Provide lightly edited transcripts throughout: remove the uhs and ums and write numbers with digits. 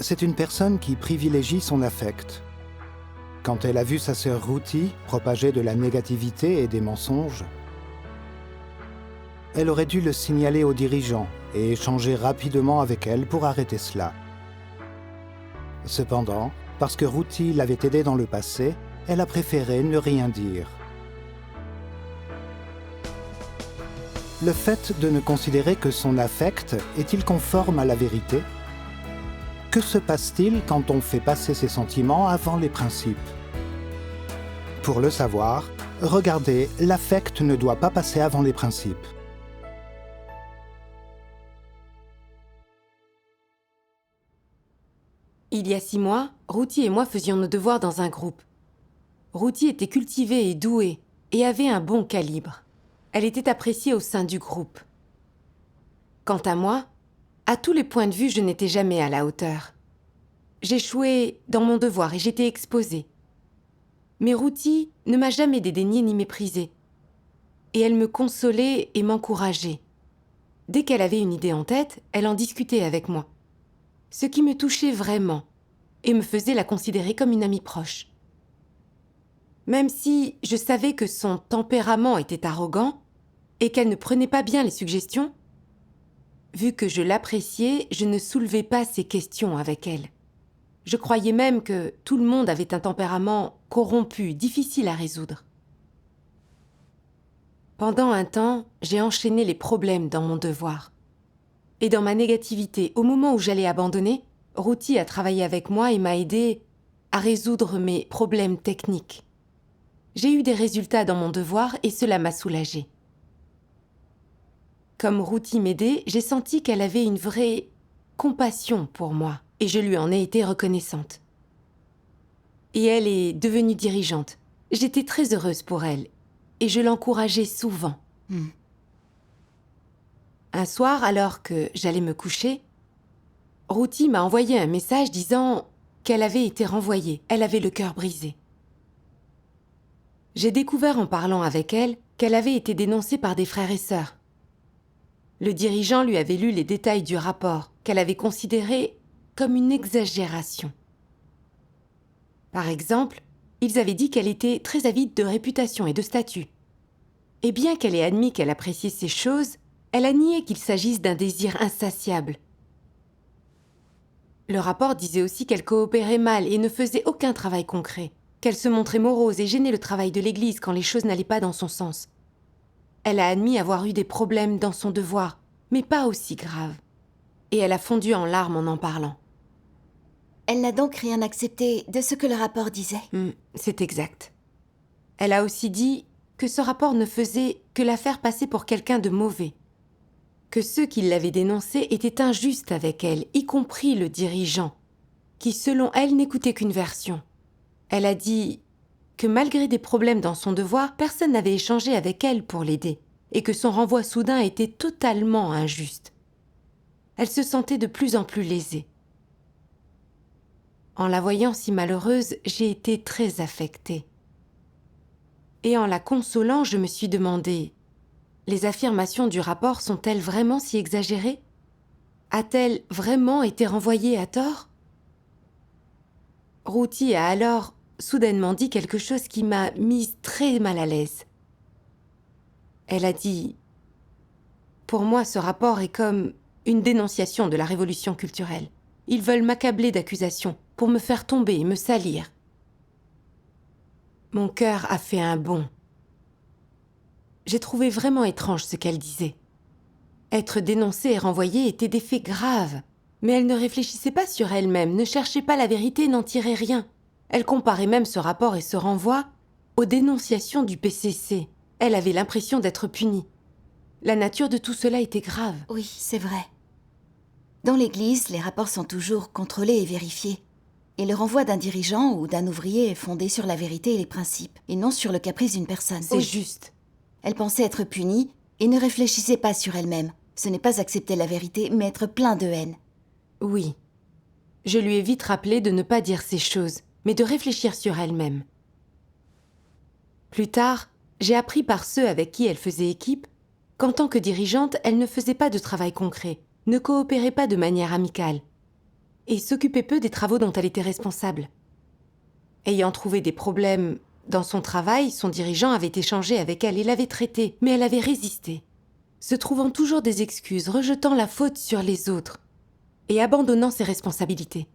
c'est une personne qui privilégie son affect. Quand elle a vu sa sœur Ruti propager de la négativité et des mensonges, elle aurait dû le signaler aux dirigeants et échanger rapidement avec elle pour arrêter cela. Cependant, parce que Ruti l'avait aidée dans le passé, elle a préféré ne rien dire. Le fait de ne considérer que son affect est-il conforme à la vérité ? Que se passe-t-il quand on fait passer ses sentiments avant les principes ? Pour le savoir, regardez, l'affect ne doit pas passer avant les principes. Il y a 6 mois, Ruti et moi faisions nos devoirs dans un groupe. Ruti était cultivée et douée, et avait un bon calibre. Elle était appréciée au sein du groupe. Quant à moi, à tous les points de vue, je n'étais jamais à la hauteur. J'échouais dans mon devoir et j'étais exposée. Mais Ruti ne m'a jamais dédaignée ni méprisée. Et elle me consolait et m'encourageait. Dès qu'elle avait une idée en tête, elle en discutait avec moi. Ce qui me touchait vraiment et me faisait la considérer comme une amie proche. Même si je savais que son tempérament était arrogant et qu'elle ne prenait pas bien les suggestions, vu que je l'appréciais, je ne soulevais pas ces questions avec elle. Je croyais même que tout le monde avait un tempérament corrompu, difficile à résoudre. Pendant un temps, j'ai enchaîné les problèmes dans mon devoir. Et dans ma négativité, au moment où j'allais abandonner, Ruti a travaillé avec moi et m'a aidé à résoudre mes problèmes techniques. J'ai eu des résultats dans mon devoir et cela m'a soulagée. Comme Ruti m'aidait, j'ai senti qu'elle avait une vraie compassion pour moi et je lui en ai été reconnaissante. Et elle est devenue dirigeante. J'étais très heureuse pour elle et je l'encourageais souvent. Un soir, alors que j'allais me coucher, Ruti m'a envoyé un message disant qu'elle avait été renvoyée. Elle avait le cœur brisé. J'ai découvert en parlant avec elle qu'elle avait été dénoncée par des frères et sœurs. Le dirigeant lui avait lu les détails du rapport qu'elle avait considéré comme une exagération. Par exemple, ils avaient dit qu'elle était très avide de réputation et de statut. Et bien qu'elle ait admis qu'elle appréciait ces choses, elle a nié qu'il s'agisse d'un désir insatiable. Le rapport disait aussi qu'elle coopérait mal et ne faisait aucun travail concret, qu'elle se montrait morose et gênait le travail de l'Église quand les choses n'allaient pas dans son sens. Elle a admis avoir eu des problèmes dans son devoir, mais pas aussi graves. Et elle a fondu en larmes en parlant. Elle n'a donc rien accepté de ce que le rapport disait. C'est exact. Elle a aussi dit que ce rapport ne faisait que la faire passer pour quelqu'un de mauvais. Que ceux qui l'avaient dénoncée étaient injustes avec elle, y compris le dirigeant, qui, selon elle, n'écoutait qu'une version. Elle a dit que malgré des problèmes dans son devoir, personne n'avait échangé avec elle pour l'aider, et que son renvoi soudain était totalement injuste. Elle se sentait de plus en plus lésée. En la voyant si malheureuse, j'ai été très affectée. Et en la consolant, je me suis demandé, les affirmations du rapport sont-elles vraiment si exagérées ? A-t-elle vraiment été renvoyée à tort ? Ruti a alors soudainement dit quelque chose qui m'a mise très mal à l'aise. Elle a dit « Pour moi, ce rapport est comme une dénonciation de la révolution culturelle. Ils veulent m'accabler d'accusations pour me faire tomber et me salir. » Mon cœur a fait un bond. J'ai trouvé vraiment étrange ce qu'elle disait. Être dénoncée et renvoyée étaient des faits graves, mais elle ne réfléchissait pas sur elle-même, ne cherchait pas la vérité, n'en tirait rien. Elle comparait même ce rapport et ce renvoi aux dénonciations du PCC. Elle avait l'impression d'être punie. La nature de tout cela était grave. Oui, c'est vrai. Dans l'Église, les rapports sont toujours contrôlés et vérifiés. Et le renvoi d'un dirigeant ou d'un ouvrier est fondé sur la vérité et les principes, et non sur le caprice d'une personne. C'est juste. Elle pensait être punie et ne réfléchissait pas sur elle-même. Ce n'est pas accepter la vérité, mais être plein de haine. Oui. Je lui ai vite rappelé de ne pas dire ces choses, mais de réfléchir sur elle-même. Plus tard, j'ai appris par ceux avec qui elle faisait équipe qu'en tant que dirigeante, elle ne faisait pas de travail concret, ne coopérait pas de manière amicale. et s'occupait peu des travaux dont elle était responsable. Ayant trouvé des problèmes dans son travail, son dirigeant avait échangé avec elle et l'avait traitée, mais elle avait résisté, se trouvant toujours des excuses, rejetant la faute sur les autres et abandonnant ses responsabilités.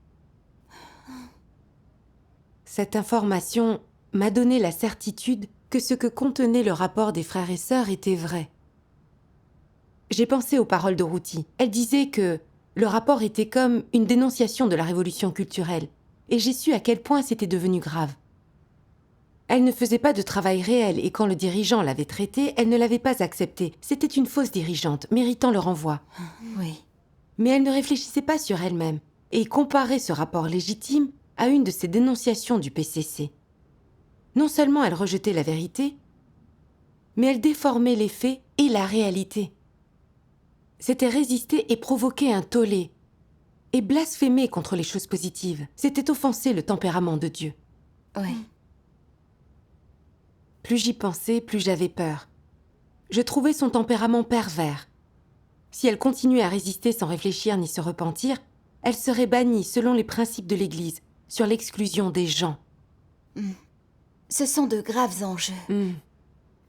Cette information m'a donné la certitude que ce que contenait le rapport des frères et sœurs était vrai. J'ai pensé aux paroles de Ruti. Elle disait que le rapport était comme une dénonciation de la révolution culturelle, et j'ai su à quel point c'était devenu grave. Elle ne faisait pas de travail réel, et quand le dirigeant l'avait traitée, elle ne l'avait pas accepté. C'était une fausse dirigeante, méritant le renvoi. Oui. Mais elle ne réfléchissait pas sur elle-même, et comparait ce rapport légitime à une de ces dénonciations du PCC. Non seulement elle rejetait la vérité, mais elle déformait les faits et la réalité. C'était résister et provoquer un tollé, et blasphémer contre les choses positives. C'était offenser le tempérament de Dieu. Oui. Plus j'y pensais, plus j'avais peur. Je trouvais son tempérament pervers. Si elle continuait à résister sans réfléchir ni se repentir, elle serait bannie selon les principes de l'Église, sur l'exclusion des gens. Ce sont de graves enjeux.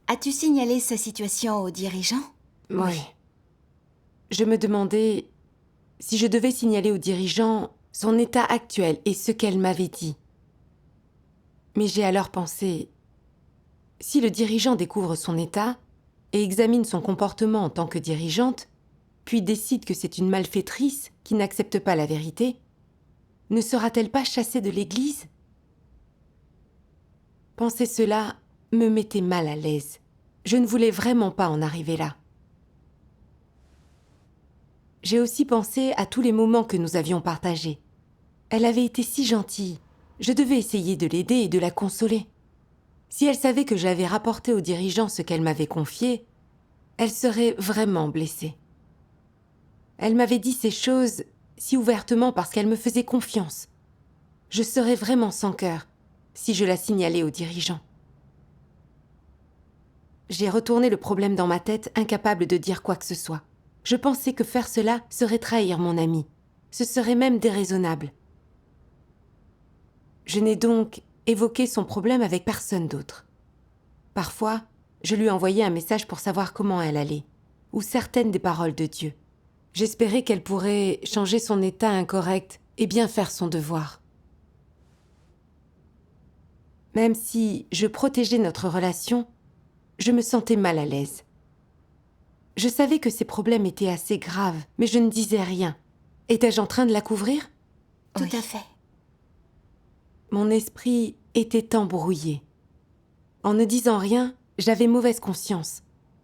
As-tu signalé sa situation aux dirigeants? Oui. Je me demandais si je devais signaler aux dirigeants son état actuel et ce qu'elle m'avait dit. Mais j'ai alors pensé, si le dirigeant découvre son état et examine son comportement en tant que dirigeante, puis décide que c'est une malfaitrice qui n'accepte pas la vérité, ne sera-t-elle pas chassée de l'Église? Penser cela me mettait mal à l'aise. Je ne voulais vraiment pas en arriver là. J'ai aussi pensé à tous les moments que nous avions partagés. Elle avait été si gentille. Je devais essayer de l'aider et de la consoler. Si elle savait que j'avais rapporté aux dirigeants ce qu'elle m'avait confié, elle serait vraiment blessée. Elle m'avait dit ces choses si ouvertement parce qu'elle me faisait confiance. Je serais vraiment sans cœur si je la signalais aux dirigeants. J'ai retourné le problème dans ma tête, incapable de dire quoi que ce soit. Je pensais que faire cela serait trahir mon amie. Ce serait même déraisonnable. Je n'ai donc évoqué son problème avec personne d'autre. Parfois, je lui envoyais un message pour savoir comment elle allait, ou certaines des paroles de Dieu. J'espérais qu'elle pourrait changer son état incorrect et bien faire son devoir. Même si je protégeais notre relation, je me sentais mal à l'aise. Je savais que ses problèmes étaient assez graves, mais je ne disais rien. Étais-je en train de la couvrir? Tout à fait. Mon esprit était embrouillé. En ne disant rien, j'avais mauvaise conscience.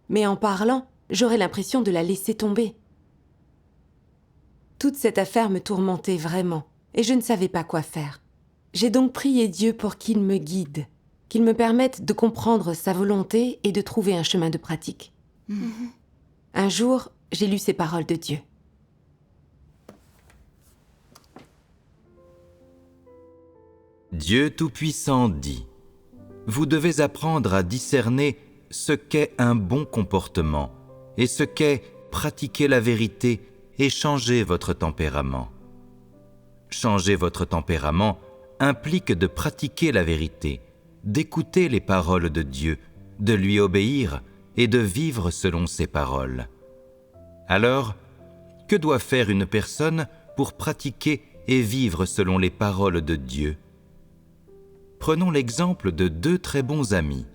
Mais en parlant, j'aurais l'impression de la laisser tomber. Toute cette affaire me tourmentait vraiment, et je ne savais pas quoi faire. J'ai donc prié Dieu pour qu'il me guide, qu'il me permette de comprendre sa volonté et de trouver un chemin de pratique. Un jour, j'ai lu ces paroles de Dieu. Dieu Tout-Puissant dit : vous devez apprendre à discerner ce qu'est un bon comportement et ce qu'est pratiquer la vérité et changer votre tempérament. Changer votre tempérament implique de pratiquer la vérité, d'écouter les paroles de Dieu, de lui obéir et de vivre selon ses paroles. Alors, que doit faire une personne pour pratiquer et vivre selon les paroles de Dieu ? Prenons l'exemple de deux très bons amis.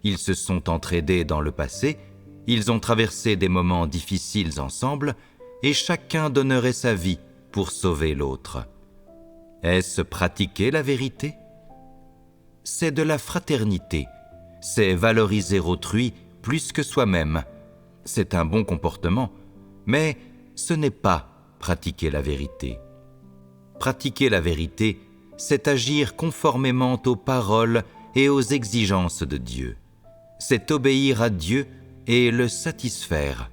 Ils se sont entraidés dans le passé, ils ont traversé des moments difficiles ensemble et chacun donnerait sa vie pour sauver l'autre. Est-ce pratiquer la vérité ? C'est de la fraternité, c'est valoriser autrui plus que soi-même. C'est un bon comportement, mais ce n'est pas pratiquer la vérité. Pratiquer la vérité, c'est agir conformément aux paroles et aux exigences de Dieu. C'est obéir à Dieu et le satisfaire.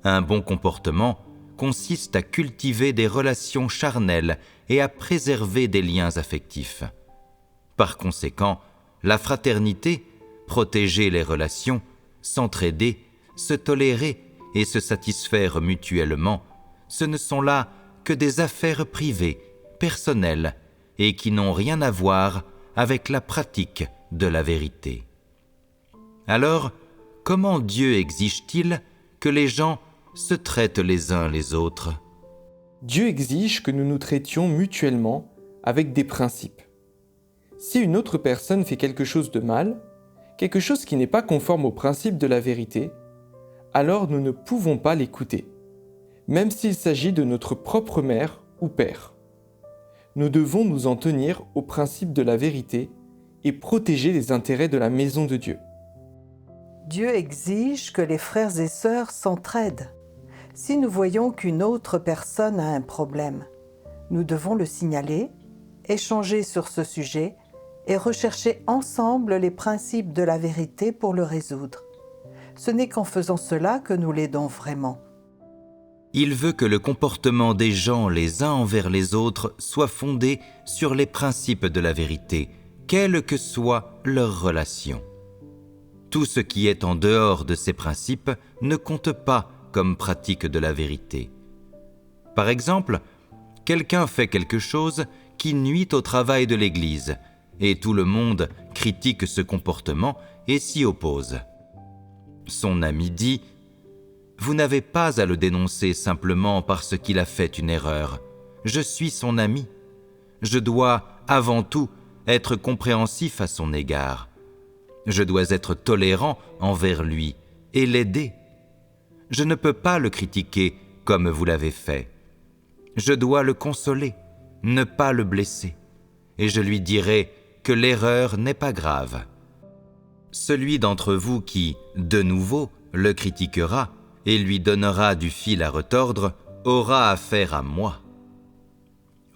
Un bon comportement consiste à cultiver des relations charnelles et à préserver des liens affectifs. Par conséquent, la fraternité, protéger les relations, s'entraider, se tolérer et se satisfaire mutuellement, ce ne sont là que des affaires privées, personnelles, et qui n'ont rien à voir avec la pratique de la vérité. Alors, comment Dieu exige-t-il que les gens se traitent les uns les autres ? Dieu exige que nous nous traitions mutuellement avec des principes. Si une autre personne fait quelque chose de mal, quelque chose qui n'est pas conforme aux principes de la vérité, alors nous ne pouvons pas l'écouter, même s'il s'agit de notre propre mère ou père. Nous devons nous en tenir aux principes de la vérité et protéger les intérêts de la maison de Dieu. Dieu exige que les frères et sœurs s'entraident. Si nous voyons qu'une autre personne a un problème, nous devons le signaler, échanger sur ce sujet et rechercher ensemble les principes de la vérité pour le résoudre. Ce n'est qu'en faisant cela que nous l'aidons vraiment. Il veut que le comportement des gens les uns envers les autres soit fondé sur les principes de la vérité, quelle que soit leur relation. Tout ce qui est en dehors de ces principes ne compte pas comme pratique de la vérité. Par exemple, quelqu'un fait quelque chose qui nuit au travail de l'Église, et tout le monde critique ce comportement et s'y oppose. Son ami dit « Vous n'avez pas à le dénoncer simplement parce qu'il a fait une erreur. Je suis son ami. Je dois, avant tout, être compréhensif à son égard. Je dois être tolérant envers lui et l'aider. Je ne peux pas le critiquer comme vous l'avez fait. Je dois le consoler, ne pas le blesser, et je lui dirai que l'erreur n'est pas grave. Celui d'entre vous qui, de nouveau, le critiquera et lui donnera du fil à retordre aura affaire à moi.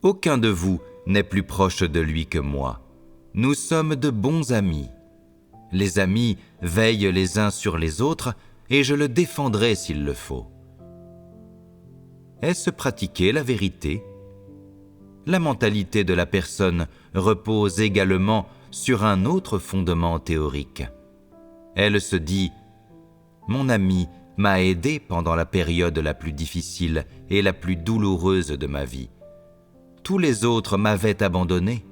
Aucun de vous n'est plus proche de lui que moi. Nous sommes de bons amis. Les amis veillent les uns sur les autres et je le défendrai s'il le faut. Est-ce pratiquer la vérité ? La mentalité de la personne repose également sur un autre fondement théorique. Elle se dit « Mon ami m'a aidé pendant la période la plus difficile et la plus douloureuse de ma vie. Tous les autres m'avaient abandonné.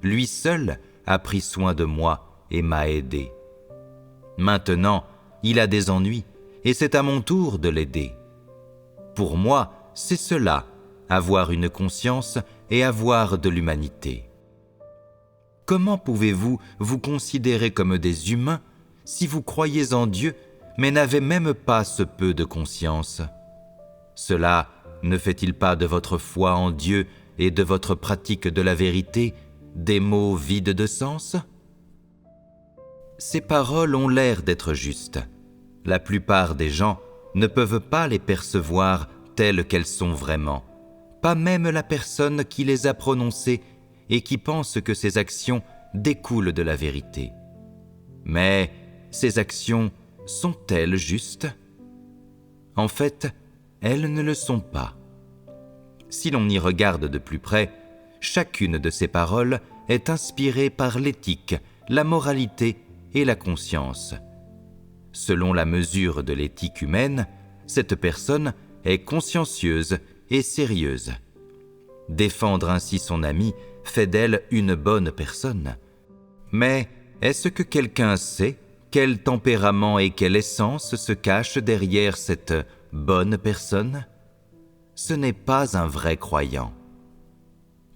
Lui seul a pris soin de moi et m'a aidé. Maintenant, il a des ennuis et c'est à mon tour de l'aider. Pour moi, c'est cela, avoir une conscience et avoir de l'humanité. Comment pouvez-vous vous considérer comme des humains si vous croyez en Dieu mais n'avez même pas ce peu de conscience ? Cela ne fait-il pas de votre foi en Dieu et de votre pratique de la vérité des mots vides de sens ? Ces paroles ont l'air d'être justes. La plupart des gens ne peuvent pas les percevoir telles qu'elles sont vraiment, pas même la personne qui les a prononcées et qui pense que ces actions découlent de la vérité. Mais ces actions sont-elles justes ? En fait, elles ne le sont pas. Si l'on y regarde de plus près, chacune de ces paroles est inspirée par l'éthique, la moralité et la conscience. Selon la mesure de l'éthique humaine, cette personne est consciencieuse et sérieuse. Défendre ainsi son ami fait d'elle une bonne personne. Mais est-ce que quelqu'un sait quel tempérament et quelle essence se cachent derrière cette bonne personne ? Ce n'est pas un vrai croyant.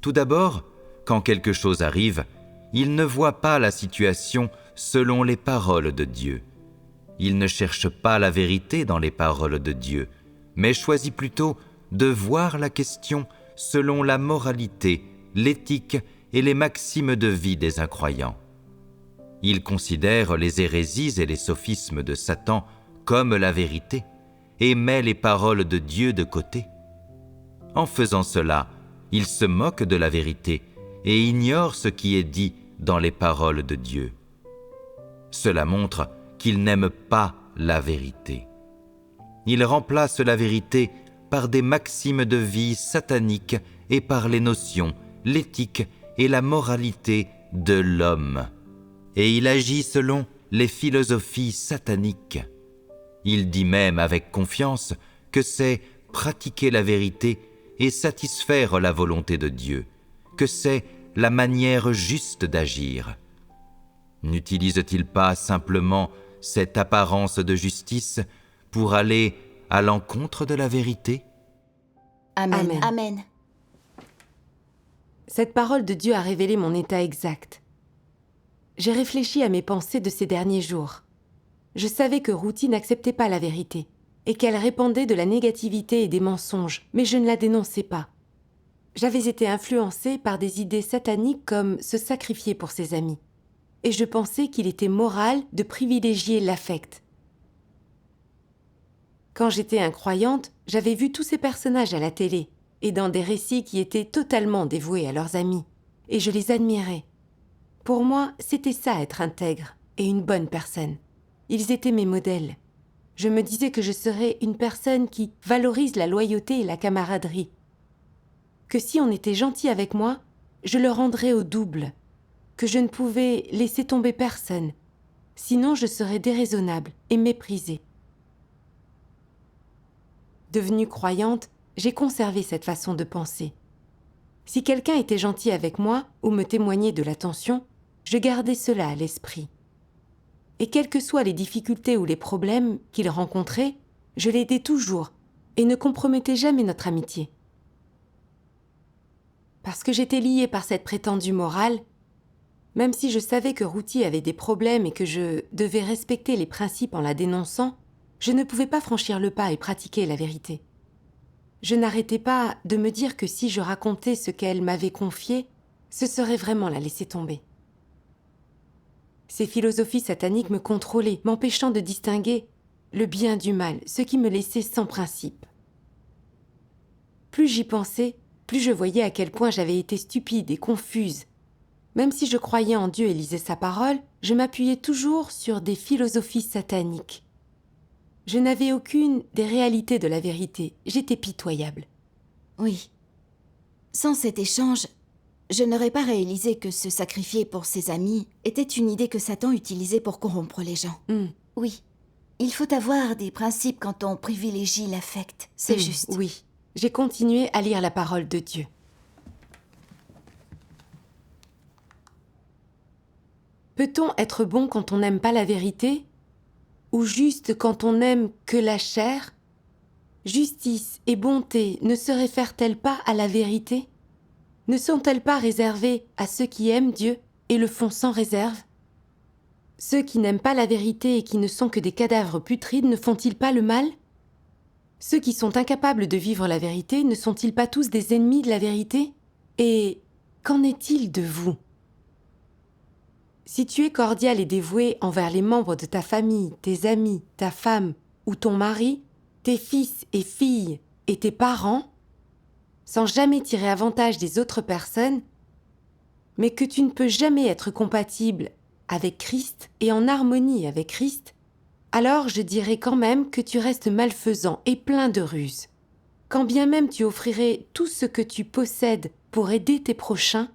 Tout d'abord, quand quelque chose arrive, il ne voit pas la situation selon les paroles de Dieu. Il ne cherche pas la vérité dans les paroles de Dieu, mais choisit plutôt de voir la question selon la moralité, l'éthique et les maximes de vie des incroyants. Il considère les hérésies et les sophismes de Satan comme la vérité et met les paroles de Dieu de côté. En faisant cela, il se moque de la vérité et ignore ce qui est dit dans les paroles de Dieu. Cela montre qu'il n'aime pas la vérité. Il remplace la vérité par des maximes de vie sataniques et par les notions, l'éthique et la moralité de l'homme. Et il agit selon les philosophies sataniques. Il dit même avec confiance que c'est pratiquer la vérité et satisfaire la volonté de Dieu, que c'est la manière juste d'agir. N'utilise-t-il pas simplement cette apparence de justice pour aller à l'encontre de la vérité? Amen. Amen. Amen. Cette parole de Dieu a révélé mon état exact. J'ai réfléchi à mes pensées de ces derniers jours. Je savais que Ruthie n'acceptait pas la vérité et qu'elle répandait de la négativité et des mensonges, mais je ne la dénonçais pas. J'avais été influencée par des idées sataniques comme se sacrifier pour ses amis. Et je pensais qu'il était moral de privilégier l'affect. Quand j'étais incroyante, j'avais vu tous ces personnages à la télé et dans des récits qui étaient totalement dévoués à leurs amis. Et je les admirais. Pour moi, c'était ça être intègre et une bonne personne. Ils étaient mes modèles. Je me disais que je serais une personne qui valorise la loyauté et la camaraderie. Que si on était gentil avec moi, je le rendrais au double. Que je ne pouvais laisser tomber personne. Sinon, je serais déraisonnable et méprisée. Devenue croyante, j'ai conservé cette façon de penser. Si quelqu'un était gentil avec moi ou me témoignait de l'attention, je gardais cela à l'esprit. Et quelles que soient les difficultés ou les problèmes qu'il rencontrait, je l'aidais toujours et ne compromettais jamais notre amitié. Parce que j'étais liée par cette prétendue morale, même si je savais que Ruthie avait des problèmes et que je devais respecter les principes en la dénonçant, je ne pouvais pas franchir le pas et pratiquer la vérité. Je n'arrêtais pas de me dire que si je racontais ce qu'elle m'avait confié, ce serait vraiment la laisser tomber. Ces philosophies sataniques me contrôlaient, m'empêchant de distinguer le bien du mal, ce qui me laissait sans principe. Plus j'y pensais, plus je voyais à quel point j'avais été stupide et confuse. Même si je croyais en Dieu et lisais sa parole, je m'appuyais toujours sur des philosophies sataniques. Je n'avais aucune des réalités de la vérité. J'étais pitoyable. Oui. Sans cet échange, je n'aurais pas réalisé que se sacrifier pour ses amis était une idée que Satan utilisait pour corrompre les gens. Oui. Il faut avoir des principes quand on privilégie l'affect. C'est juste. Oui. J'ai continué à lire la parole de Dieu. Peut-on être bon quand on n'aime pas la vérité? Ou juste quand on n'aime que la chair? Justice et bonté ne se réfèrent-elles pas à la vérité? Ne sont-elles pas réservées à ceux qui aiment Dieu et le font sans réserve? Ceux qui n'aiment pas la vérité et qui ne sont que des cadavres putrides ne font-ils pas le mal? Ceux qui sont incapables de vivre la vérité ne sont-ils pas tous des ennemis de la vérité? Et qu'en est-il de vous? Si tu es cordial et dévoué envers les membres de ta famille, tes amis, ta femme ou ton mari, tes fils et filles et tes parents, sans jamais tirer avantage des autres personnes, mais que tu ne peux jamais être compatible avec Christ et en harmonie avec Christ, alors je dirais quand même que tu restes malfaisant et plein de ruses. Quand bien même tu offrirais tout ce que tu possèdes pour aider tes prochains,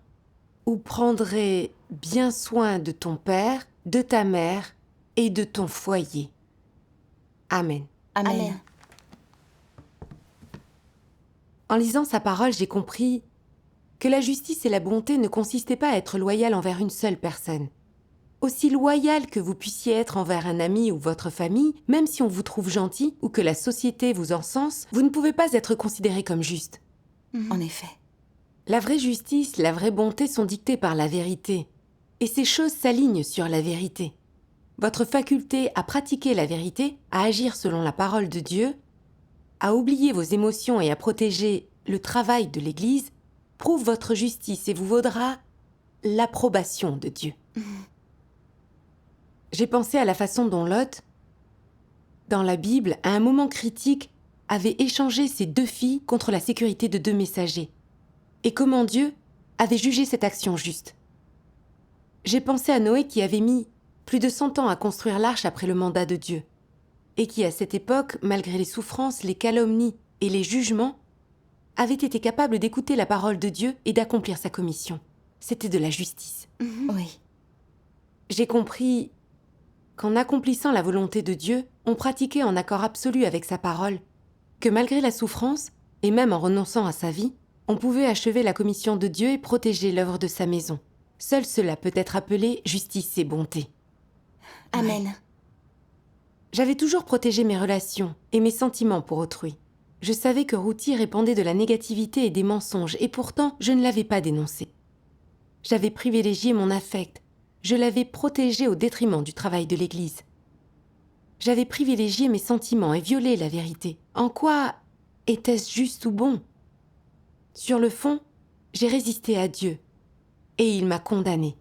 ou prendrais bien soin de ton père, de ta mère et de ton foyer. Amen. Amen. En lisant sa parole, j'ai compris que la justice et la bonté ne consistaient pas à être loyal envers une seule personne. Aussi loyal que vous puissiez être envers un ami ou votre famille, même si on vous trouve gentil ou que la société vous encense, vous ne pouvez pas être considéré comme juste. En effet. La vraie justice, la vraie bonté sont dictées par la vérité. Et ces choses s'alignent sur la vérité. Votre faculté à pratiquer la vérité, à agir selon la parole de Dieu, à oublier vos émotions et à protéger le travail de l'Église, prouve votre justice et vous vaudra l'approbation de Dieu. J'ai pensé à la façon dont Lot, dans la Bible, à un moment critique, avait échangé ses 2 filles contre la sécurité de 2 messagers. Et comment Dieu avait jugé cette action juste. J'ai pensé à Noé qui avait mis plus de 100 ans à construire l'arche après le mandat de Dieu, et qui à cette époque, malgré les souffrances, les calomnies et les jugements, avait été capable d'écouter la parole de Dieu et d'accomplir sa commission. C'était de la justice. Oui. J'ai compris qu'en accomplissant la volonté de Dieu, on pratiquait en accord absolu avec sa parole, que malgré la souffrance et même en renonçant à sa vie, on pouvait achever la commission de Dieu et protéger l'œuvre de sa maison. Seul cela peut être appelé justice et bonté. Amen. J'avais toujours protégé mes relations et mes sentiments pour autrui. Je savais que Ruthie répandait de la négativité et des mensonges, et pourtant, je ne l'avais pas dénoncée. J'avais privilégié mon affect. Je l'avais protégée au détriment du travail de l'Église. J'avais privilégié mes sentiments et violé la vérité. En quoi était-ce juste ou bon ? Sur le fond, j'ai résisté à Dieu, et il m'a condamnée.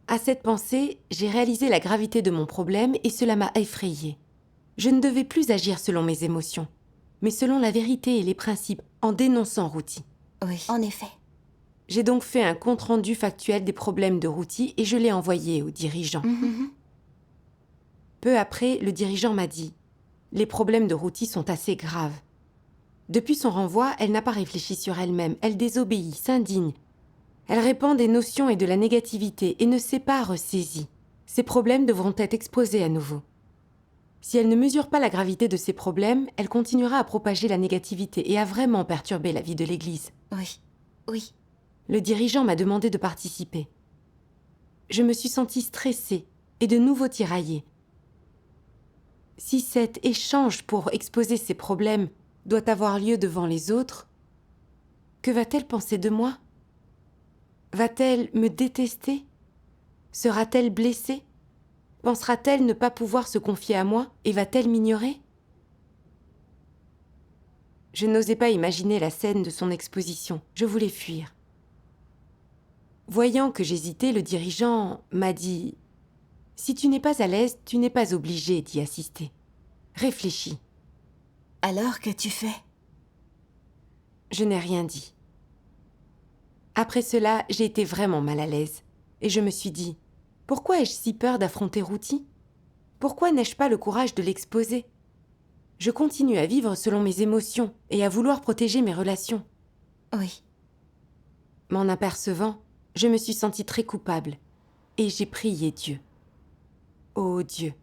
À cette pensée, j'ai réalisé la gravité de mon problème et cela m'a effrayée. Je ne devais plus agir selon mes émotions, mais selon la vérité et les principes, en dénonçant Ruthie. Oui, en effet. J'ai donc fait un compte-rendu factuel des problèmes de Ruthie et je l'ai envoyé au dirigeant. Peu après, le dirigeant m'a dit « Les problèmes de Ruthie sont assez graves. » Depuis son renvoi, elle n'a pas réfléchi sur elle-même, elle désobéit, s'indigne. Elle répand des notions et de la négativité et ne s'est pas ressaisie. Ces problèmes devront être exposés à nouveau. Si elle ne mesure pas la gravité de ces problèmes, elle continuera à propager la négativité et à vraiment perturber la vie de l'Église. Oui, oui. Le dirigeant m'a demandé de participer. Je me suis sentie stressée et de nouveau tiraillée. Si cet échange pour exposer ces problèmes doit avoir lieu devant les autres, que va-t-elle penser de moi ? Va-t-elle me détester ? Sera-t-elle blessée ? Pensera-t-elle ne pas pouvoir se confier à moi et va-t-elle m'ignorer ? Je n'osais pas imaginer la scène de son exposition. Je voulais fuir. Voyant que j'hésitais, le dirigeant m'a dit « Si tu n'es pas à l'aise, tu n'es pas obligé d'y assister. Réfléchis. » Alors, qu'as-tu fait ? Je n'ai rien dit. Après cela, j'ai été vraiment mal à l'aise. Et je me suis dit « Pourquoi ai-je si peur d'affronter Ruthie ? Pourquoi n'ai-je pas le courage de l'exposer ? Je continue à vivre selon mes émotions et à vouloir protéger mes relations. » Oui. M'en apercevant, je me suis sentie très coupable et j'ai prié Dieu. Ô Dieu,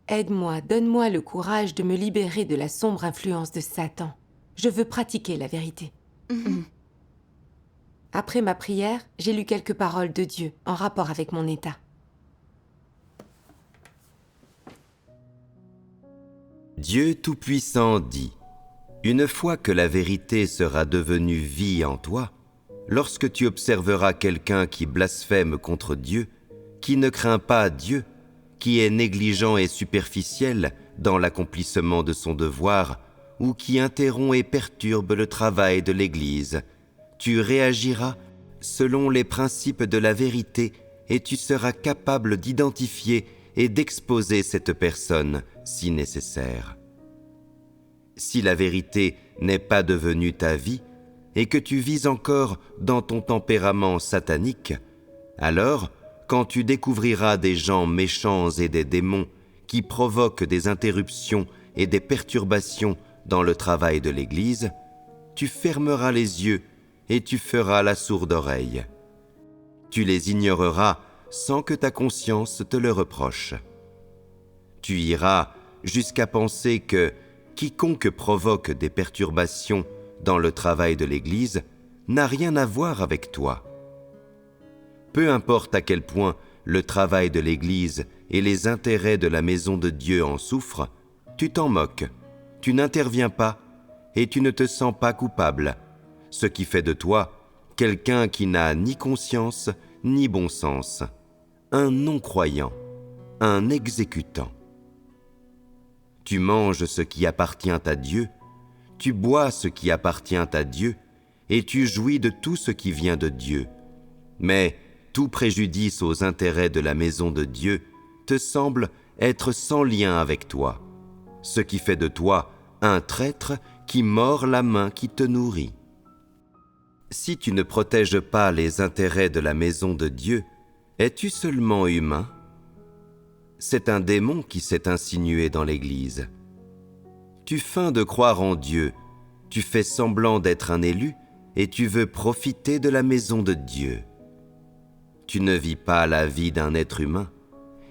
aide-moi, donne-moi le courage de me libérer de la sombre influence de Satan. Je veux pratiquer la vérité. Après ma prière, j'ai lu quelques paroles de Dieu en rapport avec mon état. Dieu Tout-Puissant dit : une fois que la vérité sera devenue vie en toi, lorsque tu observeras quelqu'un qui blasphème contre Dieu, qui ne craint pas Dieu, qui est négligent et superficiel dans l'accomplissement de son devoir, ou qui interrompt et perturbe le travail de l'Église, tu réagiras selon les principes de la vérité et tu seras capable d'identifier et d'exposer cette personne si nécessaire. Si la vérité n'est pas devenue ta vie et que tu vis encore dans ton tempérament satanique, alors, quand tu découvriras des gens méchants et des démons qui provoquent des interruptions et des perturbations dans le travail de l'Église, tu fermeras les yeux et tu feras la sourde oreille. Tu les ignoreras sans que ta conscience te le reproche. Tu iras jusqu'à penser que quiconque provoque des perturbations dans le travail de l'Église n'a rien à voir avec toi. Peu importe à quel point le travail de l'Église et les intérêts de la maison de Dieu en souffrent, tu t'en moques, tu n'interviens pas et tu ne te sens pas coupable, ce qui fait de toi quelqu'un qui n'a ni conscience ni bon sens, un non-croyant, un exécutant. Tu manges ce qui appartient à Dieu, tu bois ce qui appartient à Dieu, et tu jouis de tout ce qui vient de Dieu. Mais tout préjudice aux intérêts de la maison de Dieu te semble être sans lien avec toi, ce qui fait de toi un traître qui mord la main qui te nourrit. Si tu ne protèges pas les intérêts de la maison de Dieu, es-tu seulement humain ? C'est un démon qui s'est insinué dans l'Église. Tu feins de croire en Dieu, tu fais semblant d'être un élu et tu veux profiter de la maison de Dieu. Tu ne vis pas la vie d'un être humain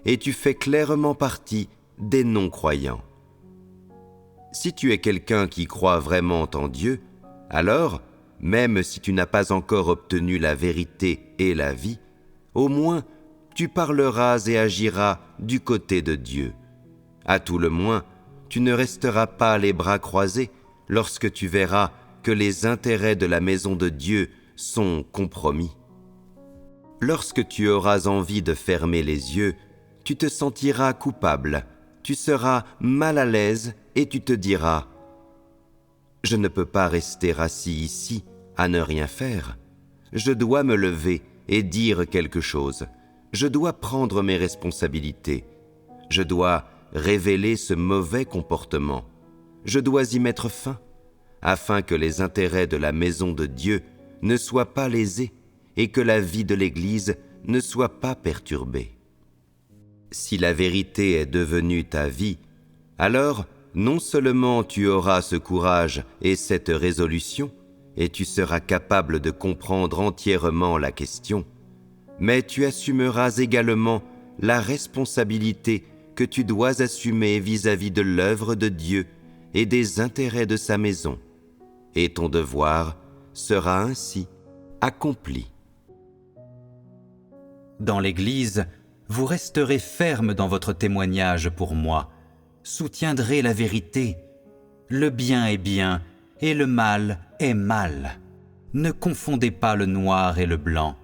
et tu fais clairement partie des non-croyants. Si tu es quelqu'un qui croit vraiment en Dieu, alors, même si tu n'as pas encore obtenu la vérité et la vie, au moins tu parleras et agiras du côté de Dieu. À tout le moins, tu ne resteras pas les bras croisés lorsque tu verras que les intérêts de la maison de Dieu sont compromis. Lorsque tu auras envie de fermer les yeux, tu te sentiras coupable, tu seras mal à l'aise et tu te diras « Je ne peux pas rester assis ici à ne rien faire. Je dois me lever et dire quelque chose. Je dois prendre mes responsabilités. Je dois révéler ce mauvais comportement. Je dois y mettre fin, afin que les intérêts de la maison de Dieu ne soient pas lésés et que la vie de l'Église ne soit pas perturbée. Si la vérité est devenue ta vie, alors non seulement tu auras ce courage et cette résolution, et tu seras capable de comprendre entièrement la question, mais tu assumeras également la responsabilité que tu dois assumer vis-à-vis de l'œuvre de Dieu et des intérêts de sa maison, et ton devoir sera ainsi accompli. Dans l'Église, vous resterez ferme dans votre témoignage pour moi, soutiendrez la vérité. Le bien est bien et le mal est mal. Ne confondez pas le noir et le blanc.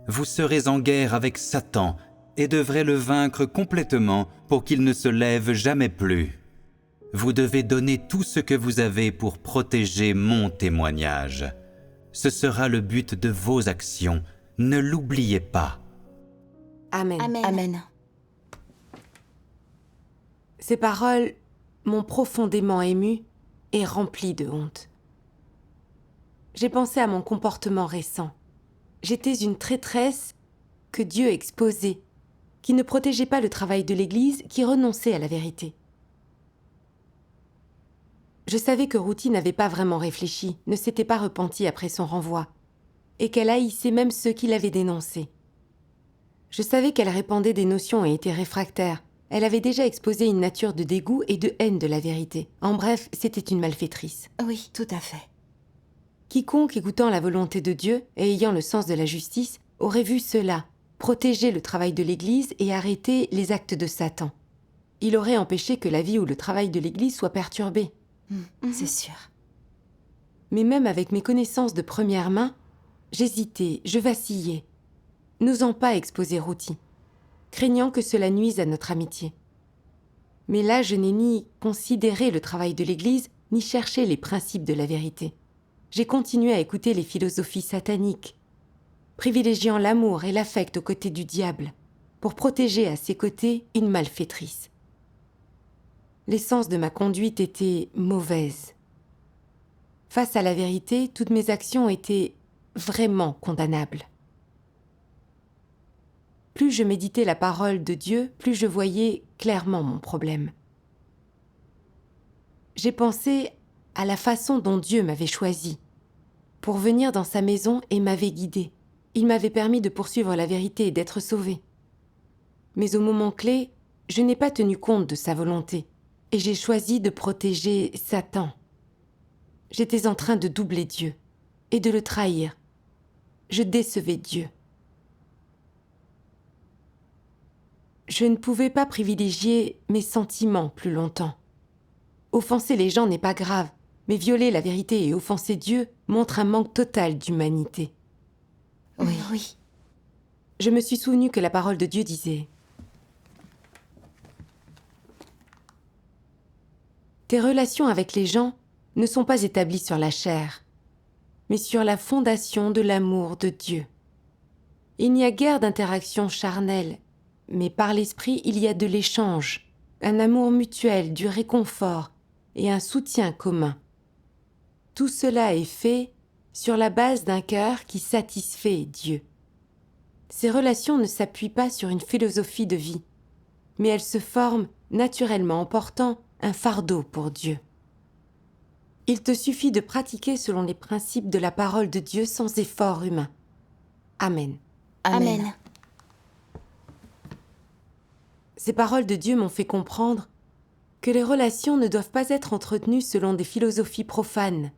Vous serez en guerre avec Satan et devrez le vaincre complètement pour qu'il ne se lève jamais plus. Vous devez donner tout ce que vous avez pour protéger mon témoignage. Ce sera le but de vos actions. Ne l'oubliez pas. Amen. Amen. Amen. Ces paroles m'ont profondément émue et remplie de honte. J'ai pensé à mon comportement récent. J'étais une traîtresse que Dieu exposait, qui ne protégeait pas le travail de l'Église, qui renonçait à la vérité. Je savais que Ruthie n'avait pas vraiment réfléchi, ne s'était pas repentie après son renvoi, et qu'elle haïssait même ceux qui l'avaient dénoncée. Je savais qu'elle répandait des notions et était réfractaire. Elle avait déjà exposé une nature de dégoût et de haine de la vérité. En bref, c'était une malfaitrice. Oui, tout à fait. Quiconque écoutant la volonté de Dieu et ayant le sens de la justice aurait vu cela, protéger le travail de l'Église et arrêter les actes de Satan. Il aurait empêché que la vie ou le travail de l'Église soit perturbé. C'est sûr. Mais même avec mes connaissances de première main, j'hésitais, je vacillais, n'osant pas exposer Ruthie, craignant que cela nuise à notre amitié. Mais là, je n'ai ni considéré le travail de l'Église, ni cherché les principes de la vérité. J'ai continué à écouter les philosophies sataniques, privilégiant l'amour et l'affect aux côtés du diable, pour protéger à ses côtés une malfaitrice. L'essence de ma conduite était mauvaise. Face à la vérité, toutes mes actions étaient vraiment condamnables. Plus je méditais la parole de Dieu, plus je voyais clairement mon problème. J'ai pensé à la façon dont Dieu m'avait choisi pour venir dans sa maison et m'avait guidée. Il m'avait permis de poursuivre la vérité et d'être sauvée. Mais au moment clé, je n'ai pas tenu compte de sa volonté et j'ai choisi de protéger Satan. J'étais en train de doubler Dieu et de le trahir. Je décevais Dieu. Je ne pouvais pas privilégier mes sentiments plus longtemps. Offenser les gens n'est pas grave, mais violer la vérité et offenser Dieu montre un manque total d'humanité. Oui, oui. Je me suis souvenu que la parole de Dieu disait « Tes relations avec les gens ne sont pas établies sur la chair, mais sur la fondation de l'amour de Dieu. Il n'y a guère d'interaction charnelle, mais par l'esprit il y a de l'échange, un amour mutuel, du réconfort et un soutien commun. Tout cela est fait sur la base d'un cœur qui satisfait Dieu. Ces relations ne s'appuient pas sur une philosophie de vie, mais elles se forment naturellement en portant un fardeau pour Dieu. Il te suffit de pratiquer selon les principes de la parole de Dieu sans effort humain. Amen. Amen. Ces paroles de Dieu m'ont fait comprendre que les relations ne doivent pas être entretenues selon des philosophies profanes.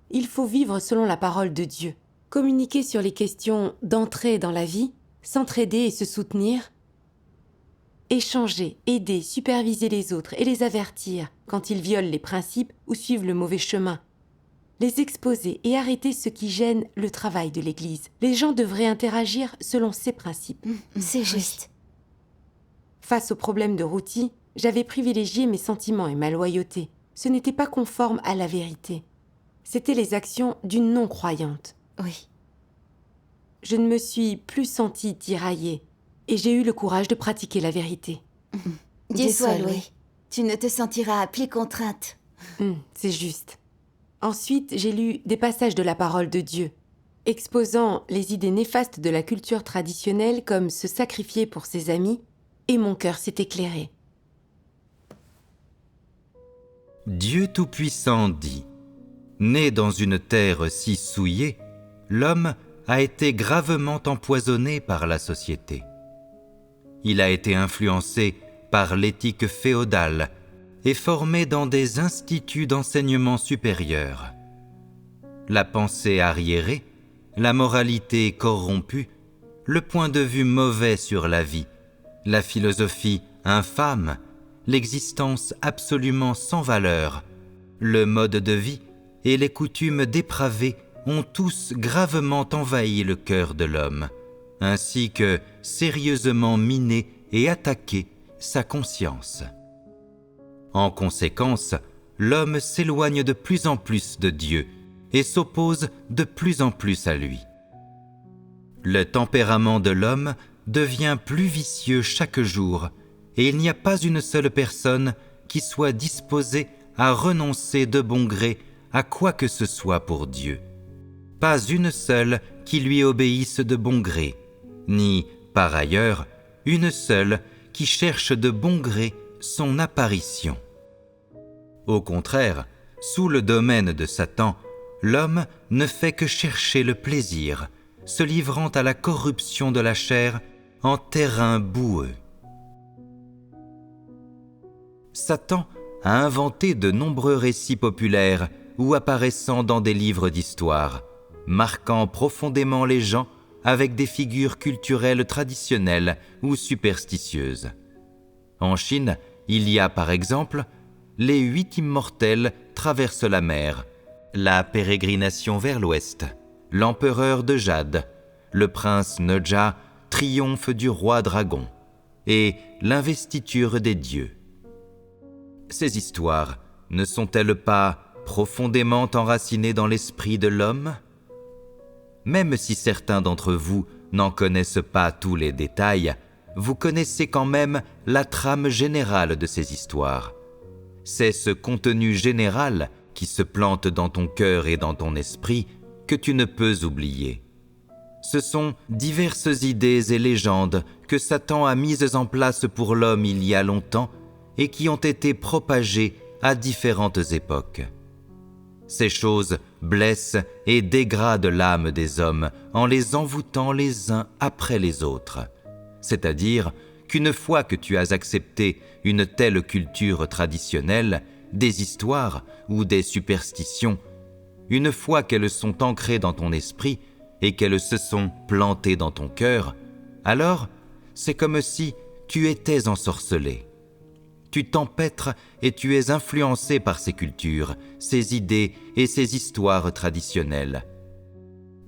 Il faut vivre selon la parole de Dieu, communiquer sur les questions d'entrée dans la vie, s'entraider et se soutenir, échanger, aider, superviser les autres et les avertir quand ils violent les principes ou suivent le mauvais chemin. Les exposer et arrêter ce qui gêne le travail de l'Église. Les gens devraient interagir selon ces principes. C'est juste. Face au problème de Ruthie, j'avais privilégié mes sentiments et ma loyauté. Ce n'était pas conforme à la vérité. C'étaient les actions d'une non-croyante. Oui. Je ne me suis plus sentie tiraillée et j'ai eu le courage de pratiquer la vérité. Dieu soit loué. Tu ne te sentiras plus contrainte. C'est juste. Ensuite, j'ai lu des passages de la parole de Dieu, exposant les idées néfastes de la culture traditionnelle comme se sacrifier pour ses amis, et mon cœur s'est éclairé. Dieu Tout-Puissant dit : né dans une terre si souillée, l'homme a été gravement empoisonné par la société. Il a été influencé par l'éthique féodale et formé dans des instituts d'enseignement supérieur. La pensée arriérée, la moralité corrompue, le point de vue mauvais sur la vie, la philosophie infâme, l'existence absolument sans valeur, le mode de vie et les coutumes dépravées ont tous gravement envahi le cœur de l'homme, ainsi que sérieusement miné et attaqué sa conscience. En conséquence, l'homme s'éloigne de plus en plus de Dieu et s'oppose de plus en plus à lui. Le tempérament de l'homme devient plus vicieux chaque jour et il n'y a pas une seule personne qui soit disposée à renoncer de bon gré à quoi que ce soit pour Dieu. Pas une seule qui lui obéisse de bon gré, ni, par ailleurs, une seule qui cherche de bon gré son apparition. Au contraire, sous le domaine de Satan, l'homme ne fait que chercher le plaisir, se livrant à la corruption de la chair en terrain boueux. Satan a inventé de nombreux récits populaires ou apparaissant dans des livres d'histoire, marquant profondément les gens avec des figures culturelles traditionnelles ou superstitieuses. En Chine, il y a par exemple les 8 immortels traversent la mer, la pérégrination vers l'ouest, l'empereur de jade, le prince Neja triomphe du roi dragon et l'investiture des dieux. Ces histoires ne sont-elles pas profondément enracinées dans l'esprit de l'homme ? Même si certains d'entre vous n'en connaissent pas tous les détails, vous connaissez quand même la trame générale de ces histoires. C'est ce contenu général qui se plante dans ton cœur et dans ton esprit que tu ne peux oublier. Ce sont diverses idées et légendes que Satan a mises en place pour l'homme il y a longtemps et qui ont été propagées à différentes époques. Ces choses blessent et dégradent l'âme des hommes en les envoûtant les uns après les autres. C'est-à-dire qu'une fois que tu as accepté une telle culture traditionnelle, des histoires ou des superstitions, une fois qu'elles sont ancrées dans ton esprit et qu'elles se sont plantées dans ton cœur, alors c'est comme si tu étais ensorcelé. Tu t'empêtres et tu es influencé par ces cultures, ces idées et ces histoires traditionnelles.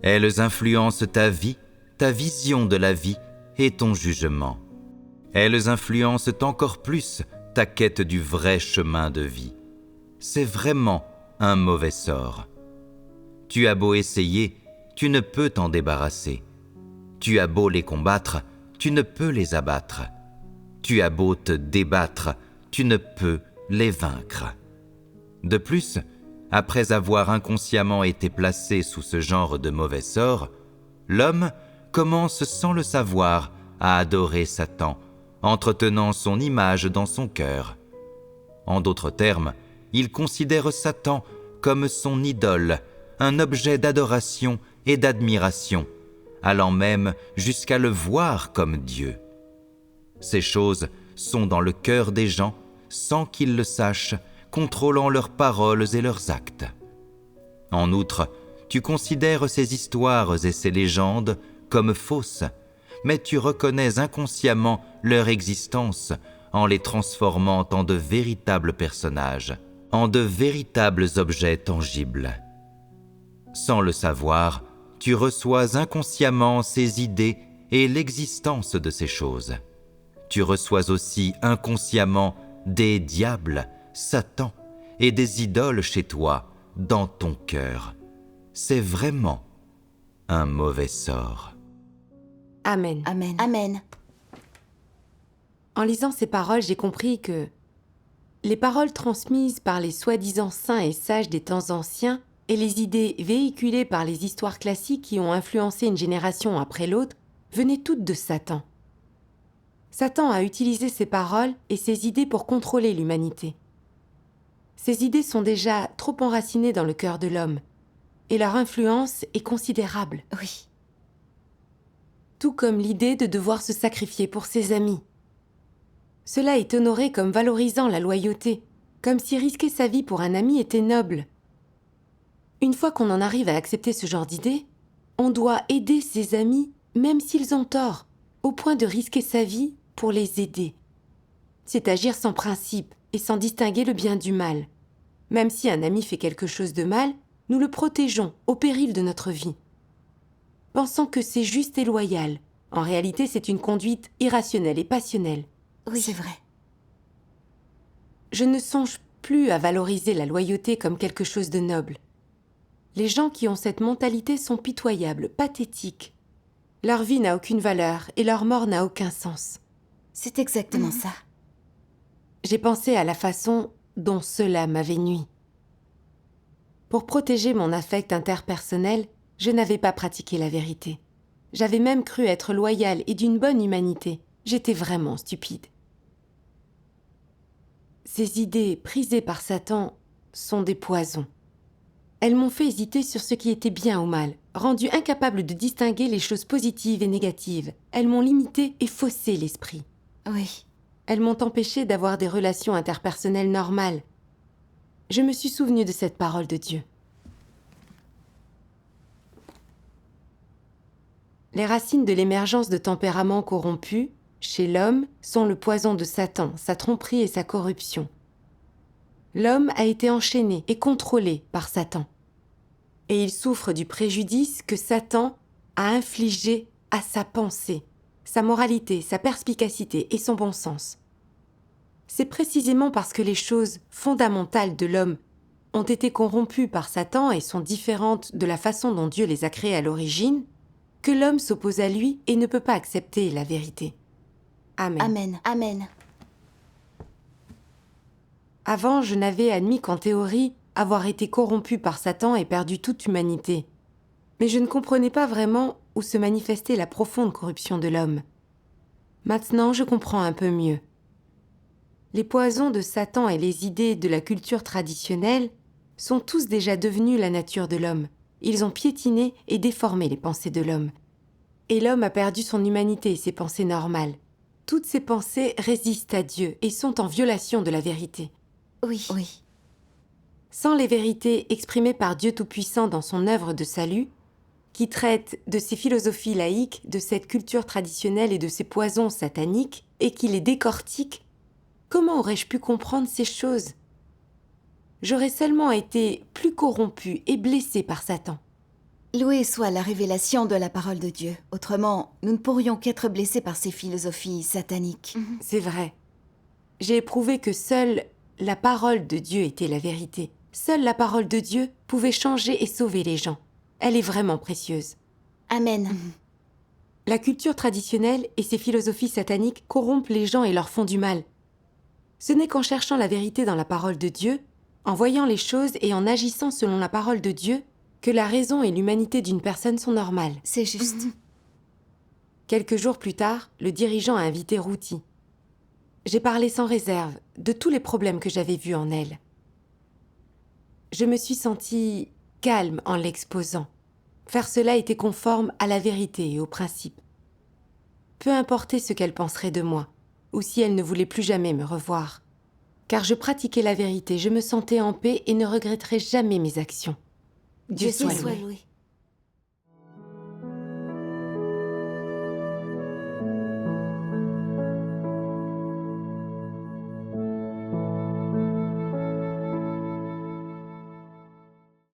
Elles influencent ta vie, ta vision de la vie et ton jugement. Elles influencent encore plus ta quête du vrai chemin de vie. C'est vraiment un mauvais sort. Tu as beau essayer, tu ne peux t'en débarrasser. Tu as beau les combattre, tu ne peux les abattre. Tu as beau te débattre, tu ne peux les vaincre. De plus, après avoir inconsciemment été placé sous ce genre de mauvais sort, l'homme commence sans le savoir à adorer Satan, entretenant son image dans son cœur. En d'autres termes, il considère Satan comme son idole, un objet d'adoration et d'admiration, allant même jusqu'à le voir comme Dieu. Ces choses sont dans le cœur des gens sans qu'ils le sachent, contrôlant leurs paroles et leurs actes. En outre, tu considères ces histoires et ces légendes comme fausses, mais tu reconnais inconsciemment leur existence en les transformant en de véritables personnages, en de véritables objets tangibles. Sans le savoir, tu reçois inconsciemment ces idées et l'existence de ces choses. Tu reçois aussi inconsciemment des diables, Satan et des idoles chez toi, dans ton cœur. C'est vraiment un mauvais sort. Amen. Amen. Amen. En lisant ces paroles, j'ai compris que les paroles transmises par les soi-disant saints et sages des temps anciens et les idées véhiculées par les histoires classiques qui ont influencé une génération après l'autre venaient toutes de Satan. Satan a utilisé ces paroles et ces idées pour contrôler l'humanité. Ces idées sont déjà trop enracinées dans le cœur de l'homme, et leur influence est considérable. Oui. Tout comme l'idée de devoir se sacrifier pour ses amis. Cela est honoré comme valorisant la loyauté, comme si risquer sa vie pour un ami était noble. Une fois qu'on en arrive à accepter ce genre d'idée, on doit aider ses amis même s'ils ont tort, au point de risquer sa vie pour les aider. C'est agir sans principe et sans distinguer le bien du mal. Même si un ami fait quelque chose de mal, nous le protégeons au péril de notre vie. Pensant que c'est juste et loyal, en réalité c'est une conduite irrationnelle et passionnelle. Oui, c'est vrai. Je ne songe plus à valoriser la loyauté comme quelque chose de noble. Les gens qui ont cette mentalité sont pitoyables, pathétiques. Leur vie n'a aucune valeur et leur mort n'a aucun sens. C'est exactement ça. J'ai pensé à la façon dont cela m'avait nui. Pour protéger mon affect interpersonnel, je n'avais pas pratiqué la vérité. J'avais même cru être loyale et d'une bonne humanité. J'étais vraiment stupide. Ces idées prisées par Satan sont des poisons. Elles m'ont fait hésiter sur ce qui était bien ou mal, rendu incapable de distinguer les choses positives et négatives. Elles m'ont limité et faussé l'esprit. Oui. Elles m'ont empêché d'avoir des relations interpersonnelles normales. Je me suis souvenu de cette parole de Dieu. Les racines de l'émergence de tempéraments corrompus, chez l'homme, sont le poison de Satan, sa tromperie et sa corruption. L'homme a été enchaîné et contrôlé par Satan. Et il souffre du préjudice que Satan a infligé à sa pensée, sa moralité, sa perspicacité et son bon sens. C'est précisément parce que les choses fondamentales de l'homme ont été corrompues par Satan et sont différentes de la façon dont Dieu les a créées à l'origine, que l'homme s'oppose à lui et ne peut pas accepter la vérité. Amen. Amen. Amen. Avant, je n'avais admis qu'en théorie, avoir été corrompu par Satan et perdu toute humanité. Mais je ne comprenais pas vraiment où se manifestait la profonde corruption de l'homme. Maintenant, je comprends un peu mieux. Les poisons de Satan et les idées de la culture traditionnelle sont tous déjà devenus la nature de l'homme. Ils ont piétiné et déformé les pensées de l'homme. Et l'homme a perdu son humanité et ses pensées normales. Toutes ces pensées résistent à Dieu et sont en violation de la vérité. Oui. Oui. Sans les vérités exprimées par Dieu Tout-Puissant dans son œuvre de salut, qui traite de ces philosophies laïques, de cette culture traditionnelle et de ces poisons sataniques, et qui les décortique, comment aurais-je pu comprendre ces choses ? J'aurais seulement été plus corrompu et blessé par Satan. Loué soit la révélation de la parole de Dieu. Autrement, nous ne pourrions qu'être blessés par ces philosophies sataniques. C'est vrai. J'ai éprouvé que seule la parole de Dieu était la vérité. Seule la parole de Dieu pouvait changer et sauver les gens. Elle est vraiment précieuse. Amen. La culture traditionnelle et ses philosophies sataniques corrompent les gens et leur font du mal. Ce n'est qu'en cherchant la vérité dans la parole de Dieu, en voyant les choses et en agissant selon la parole de Dieu, que la raison et l'humanité d'une personne sont normales. C'est juste. Quelques jours plus tard, le dirigeant a invité Ruti. J'ai parlé sans réserve de tous les problèmes que j'avais vus en elle. Je me suis sentie calme en l'exposant. Faire cela était conforme à la vérité et aux principes. Peu importait ce qu'elle penserait de moi, ou si elle ne voulait plus jamais me revoir. Car je pratiquais la vérité, je me sentais en paix et ne regretterai jamais mes actions. Dieu soit loué.